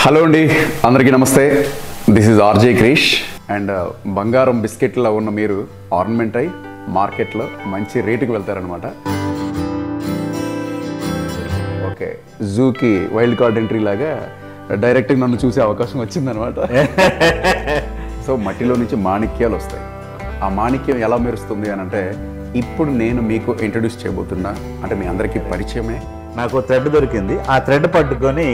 Hello అండి, అందరికీ నమస్తే. This is RJ Krish. And బంగారం బిస్కెట్లో ఉన్న మీరు ఆర్నమెంట్ అయి మార్కెట్లో మంచి రేటుకి వెళ్తారనమాట. ఓకే, జూకి వైల్డ్ కార్డ్ ఎంట్రీ లాగా డైరెక్ట్గా నన్ను చూసే అవకాశం వచ్చిందనమాట. సో మట్టిలో నుంచి మాణిక్యాలు వస్తాయి. ఆ మాణిక్యం ఎలా మెరుస్తుంది అని అంటే ఇప్పుడు నేను మీకు ఇంట్రడ్యూస్ చేయబోతున్నా. అంటే మీ అందరికీ పరిచయమే. నాకు థ్రెడ్ దొరికింది. ఆ థ్రెడ్ పట్టుకొని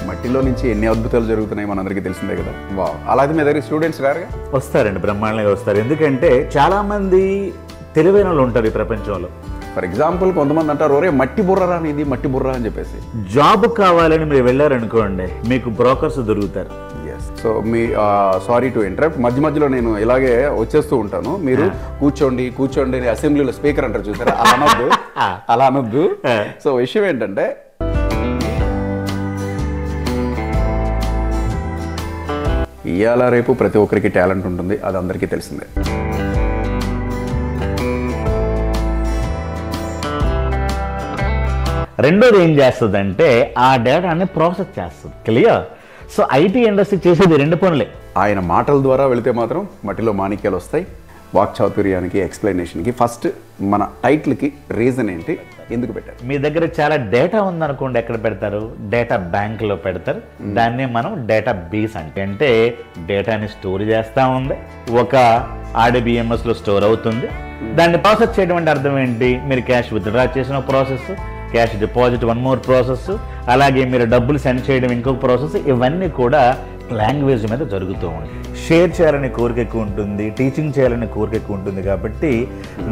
మట్టిలో నుంచి ఎన్ని అద్భుతాలు జరుగుతున్నాయి మనందరికీ తెలిసిందే కదా. వా, అలాగే మీ దగ్గర స్టూడెంట్స్ రారుగా? వస్తారండి, బ్రహ్మాండంగా వస్తారు. ఎందుకంటే చాలామంది తెలివైన వాళ్ళు ఉంటారు ఈ ప్రపంచంలో. ఫర్ ఎగ్జాంపుల్ కొంతమంది అంటారు, ఒరే మట్టి బుర్ర అని, ఇది మట్టి బుర్ర అని చెప్పేసి. జాబ్ కావాలని మీరు వెళ్ళారనుకోండి, మీకు బ్రోకర్స్ దొరుకుతారు. So me sorry to interrupt, మధ్య మధ్యలో నేను ఇలాగే వచ్చేస్తూ ఉంటాను. మీరు కూర్చోండి కూర్చోండి అసెంబ్లీలో స్పీకర్ అంటారు చూసారా, అలా అనొద్దు. సో విషయం ఏంటంటే ఇవాళ రేపు ప్రతి ఒక్కరికి టాలెంట్ ఉంటుంది, అది అందరికీ తెలిసిందే. రెండోది ఏం చేస్తుందంటే ఆ డేటాని ప్రాసెస్ చేస్తుంది. క్లియర్? సో ఐటీ ఇండస్ట్రీ చేసేది రెండు పనులే. ఆయన మాటల ద్వారా వెళితే మాత్రం మట్టిలో మాణిక్యాలు వస్తాయి. వాక్చాతుర్యానికి, ఎక్స్ప్లెనేషన్కి ఫస్ట్ మన టైటిల్కి రీజన్ ఏంటి, ఎందుకు పెట్టారు? మీ దగ్గర చాలా డేటా ఉందనుకోండి, ఎక్కడ పెడతారు? డేటా బ్యాంక్లో పెడతారు. దాన్నే మనం డేటా బేస్ అంటే డేటాని స్టోర్ చేస్తూ ఉంది. ఒక ఆర్డీబీఎంఎస్లో స్టోర్ అవుతుంది. దాన్ని ప్రాసెస్ చేయడం అంటే అర్థం ఏంటి? మీరు క్యాష్ విత్డ్రా చేసిన process, cash deposit one more process, అలాగే మీరు డబ్బులు సెండ్ చేయడం ఇంకొక ప్రాసెస్. ఇవన్నీ కూడా లాంగ్వేజ్ మీద జరుగుతూ ఉంటాయి. షేర్ చేయాలని కోరిక ఎక్కువ ఉంటుంది, టీచింగ్ చేయాలని కోరిక ఎక్కువ ఉంటుంది. కాబట్టి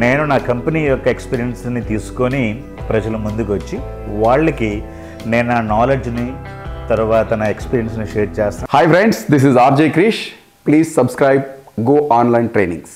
నేను నా కంపెనీ యొక్క ఎక్స్పీరియన్స్ని తీసుకొని ప్రజల ముందుకు వచ్చి వాళ్ళకి నేను నా నాలెడ్జ్ని తర్వాత నా ఎక్స్పీరియన్స్ని షేర్ చేస్తాను. Hi friends, this is RJ Krish. Please subscribe go online trainings.